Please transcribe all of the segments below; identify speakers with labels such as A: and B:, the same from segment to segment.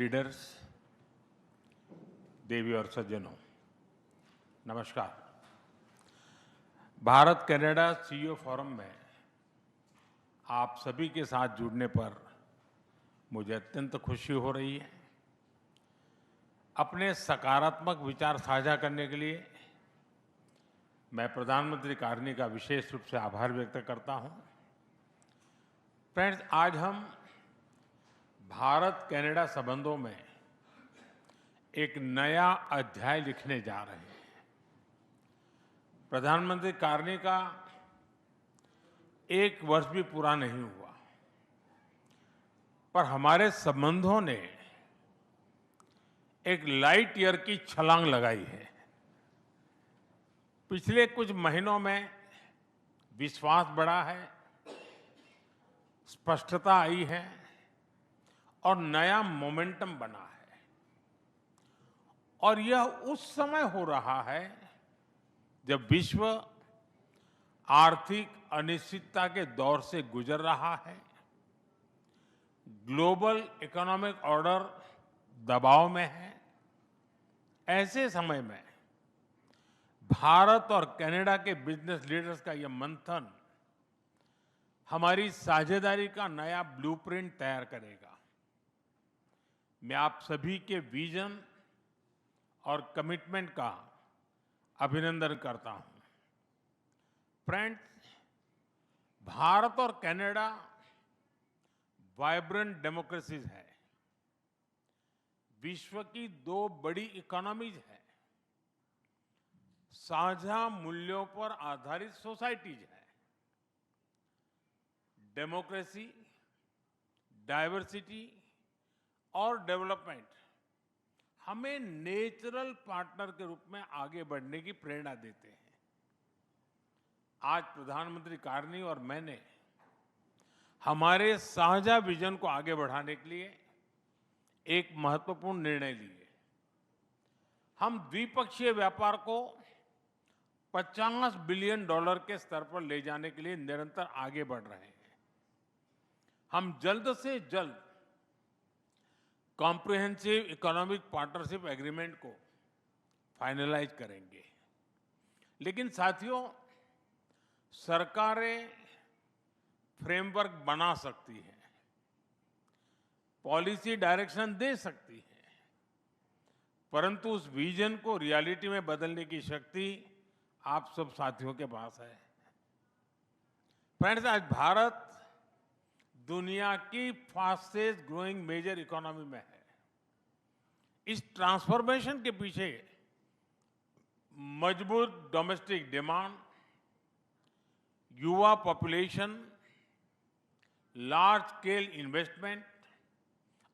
A: Leaders, देवी और सज्जनों, नमस्कार। भारत कनाडा सीईओ फोरम में आप सभी के साथ जुड़ने पर मुझे अत्यंत खुशी हो रही है। अपने सकारात्मक विचार साझा करने के लिए मैं प्रधानमंत्री कार्नी का विशेष रूप से आभार व्यक्त करता हूं। फ्रेंड्स, आज हम भारत कनाडा संबंधों में एक नया अध्याय लिखने जा रहे हैं। प्रधानमंत्री कार्नी का 1 वर्ष भी पूरा नहीं हुआ, पर हमारे संबंधों ने एक लाइट ईयर की छलांग लगाई है। पिछले कुछ महीनों में विश्वास बढ़ा है, स्पष्टता आई है और नया मोमेंटम बना है। और यह उस समय हो रहा है जब विश्व आर्थिक अनिश्चितता के दौर से गुजर रहा है, ग्लोबल इकोनॉमिक ऑर्डर दबाव में है। ऐसे समय में भारत और कनाडा के बिजनेस लीडर्स का यह मंथन हमारी साझेदारी का नया ब्लूप्रिंट तैयार करेगा। मैं आप सभी के विजन और कमिटमेंट का अभिनंदन करता हूं। फ्रेंड्स, भारत और कनाडा वाइब्रेंट डेमोक्रेसीज है, विश्व की 2 बड़ी इकोनॉमीज है, साझा मूल्यों पर आधारित सोसाइटीज है। डेमोक्रेसी, डाइवर्सिटी और डेवलपमेंट हमें नेचुरल पार्टनर के रूप में आगे बढ़ने की प्रेरणा देते हैं। आज प्रधानमंत्री कार्नी और मैंने हमारे साझा विजन को आगे बढ़ाने के लिए एक महत्वपूर्ण निर्णय लिए। हम द्विपक्षीय व्यापार को $50 बिलियन के स्तर पर ले जाने के लिए निरंतर आगे बढ़ रहे हैं। हम जल्द से जल्द कॉम्प्रिहेंसिव इकोनॉमिक पार्टनरशिप एग्रीमेंट को फाइनलाइज करेंगे। लेकिन साथियों, सरकारें फ्रेमवर्क बना सकती हैं, पॉलिसी डायरेक्शन दे सकती हैं, परंतु उस विजन को रियलिटी में बदलने की शक्ति आप सब साथियों के पास है। फ्रेंड्स, आज भारत दुनिया की फास्टेस्ट ग्रोइंग मेजर इकोनॉमी में है। इस ट्रांसफॉर्मेशन के पीछे मजबूत डोमेस्टिक डिमांड, युवा पॉपुलेशन, लार्ज स्केल इन्वेस्टमेंट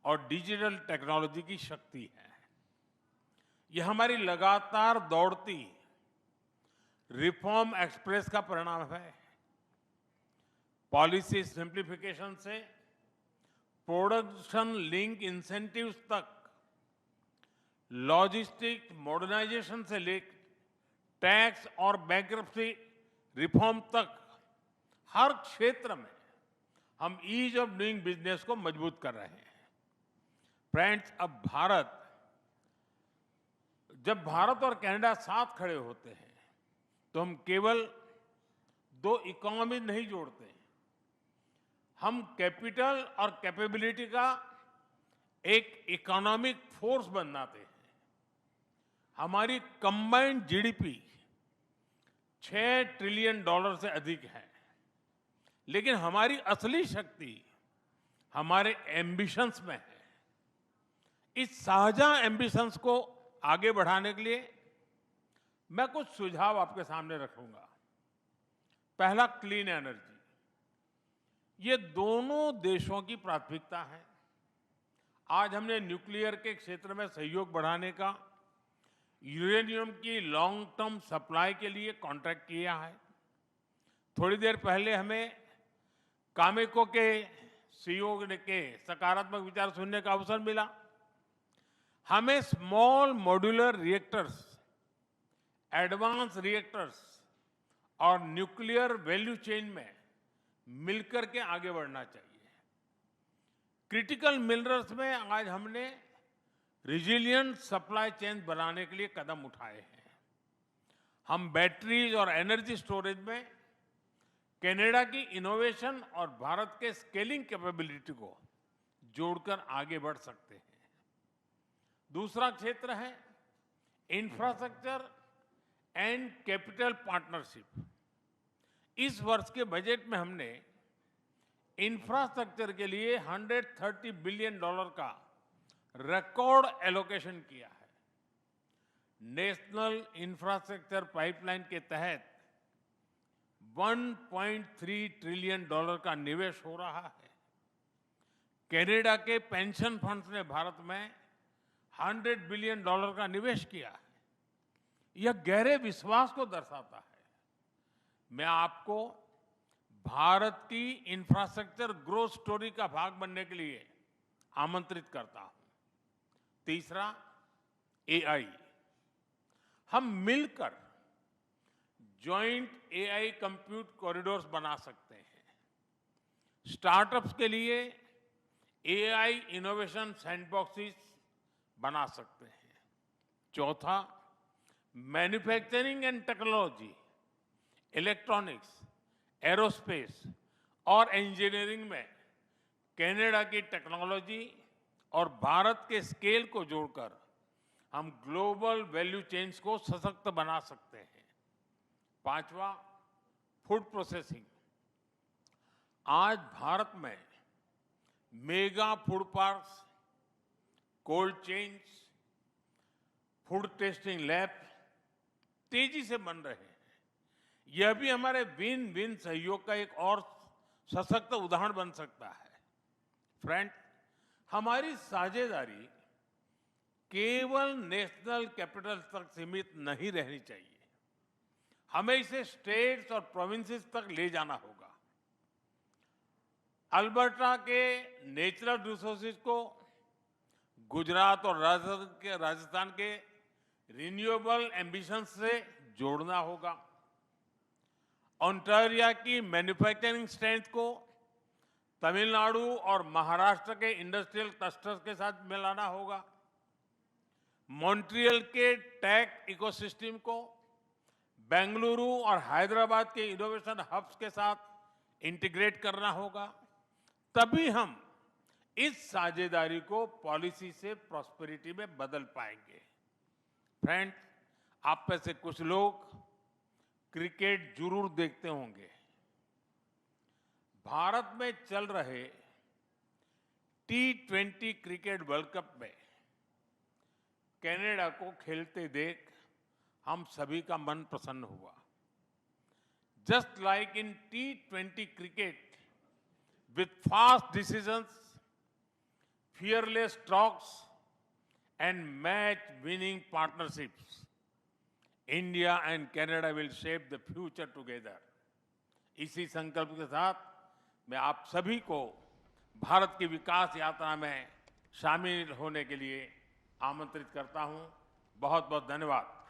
A: और डिजिटल टेक्नोलॉजी की शक्ति है। यह हमारी लगातार दौड़ती रिफॉर्म एक्सप्रेस का परिणाम है। पॉलिसी सिंप्लीफिकेशन से प्रोडक्शन लिंक इंसेंटिव्स तक, लॉजिस्टिक मॉडर्नाइजेशन से लेकर टैक्स और बैंक्रप्सी रिफॉर्म तक, हर क्षेत्र में हम ईज ऑफ डूइंग बिजनेस को मजबूत कर रहे हैं। फ्रेंड्स, जब भारत और कनाडा साथ खड़े होते हैं तो हम केवल 2 इकोनॉमी नहीं जोड़ते, हम कैपिटल और कैपेबिलिटी का एक इकोनॉमिक फोर्स बनाते हैं। हमारी कंबाइंड जीडीपी $6 ट्रिलियन से अधिक है, लेकिन हमारी असली शक्ति हमारे एम्बिशंस में है। इस साझा एम्बिशंस को आगे बढ़ाने के लिए मैं कुछ सुझाव आपके सामने रखूंगा। पहला, क्लीन एनर्जी। ये दोनों देशों की प्राथमिकता है। आज हमने न्यूक्लियर के क्षेत्र में सहयोग बढ़ाने का, यूरेनियम की लॉन्ग टर्म सप्लाई के लिए कॉन्ट्रैक्ट किया है। थोड़ी देर पहले हमें कामेको के सीईओ के सकारात्मक विचार सुनने का अवसर मिला। हमें small modular reactors, advance reactors और न्यूक्लियर वैल्यू चेन में मिलकर के आगे बढ़ना चाहिए। क्रिटिकल मिनरल्स में आज हमने रिजिलियंट सप्लाई चेन बनाने के लिए कदम उठाए हैं। हम बैटरीज और एनर्जी स्टोरेज में कनाडा की इनोवेशन और भारत के स्केलिंग कैपेबिलिटी को जोड़कर आगे बढ़ सकते हैं। दूसरा क्षेत्र है इंफ्रास्ट्रक्चर एंड कैपिटल पार्टनरशिप। इस वर्ष के बजट में हमने इंफ्रास्ट्रक्चर के लिए $130 बिलियन का रिकॉर्ड एलोकेशन किया है। नेशनल इंफ्रास्ट्रक्चर पाइपलाइन के तहत $1.3 ट्रिलियन का निवेश हो रहा है। कनाडा के पेंशन फंड्स ने भारत में $100 बिलियन का निवेश किया है। यह गहरे विश्वास को दर्शाता है। मैं आपको भारत की इंफ्रास्ट्रक्चर ग्रोथ स्टोरी का भाग बनने के लिए आमंत्रित करता हूं। तीसरा, एआई। हम मिलकर जॉइंट एआई कंप्यूट कॉरिडोर्स बना सकते हैं। स्टार्टअप्स के लिए एआई इनोवेशन सैंडबॉक्सेस बना सकते हैं। चौथा, manufacturing and technology, electronics, aerospace और इंजीनियरिंग में कनाडा की टेक्नोलॉजी और भारत के स्केल को जोड़कर हम ग्लोबल वैल्यू चेन्स को सशक्त बना सकते हैं। पांचवा, फूड प्रोसेसिंग। आज भारत में mega food parks, cold chains, food testing lab तेजी से बन रहे हैं। यह भी हमारे विन विन सहयोग का एक और सशक्त उदाहरण बन सकता है। फ्रेंड, हमारी साझेदारी केवल नेशनल कैपिटल तक सीमित नहीं रहनी चाहिए। हमें इसे स्टेट्स और प्रोविंसेस तक ले जाना होगा। अल्बर्टा के नेचुरल रिसोर्सेज को गुजरात और राजस्थान के रिन्यूएबल एम्बिशंस से जोड़ना होगा। ओंटारियो की मैन्युफैक्चरिंग स्ट्रेंथ को तमिलनाडु और महाराष्ट्र के इंडस्ट्रियल क्लस्टर्स के साथ मिलाना होगा। मॉन्ट्रियल के टेक इकोसिस्टम को बेंगलुरु और हैदराबाद के इनोवेशन हब्स के साथ इंटीग्रेट करना होगा। तभी हम इस साझेदारी को पॉलिसी से प्रॉस्पेरिटी में बदल पाएंगे। फ्रेंड्स, आप में से कुछ लोग क्रिकेट जरूर देखते होंगे। भारत में चल रहे T20 क्रिकेट वर्ल्ड कप में कनाडा को खेलते देख हम सभी का मन प्रसन्न हुआ। Just like in T20 cricket, with fast decisions, fearless talks and match-winning partnerships, India and Canada will shape the future together. इसी संकल्प के साथ मैं आप सभी को भारत की विकास यात्रा में शामिल होने के लिए आमंत्रित करता हूं। बहुत बहुत धन्यवाद।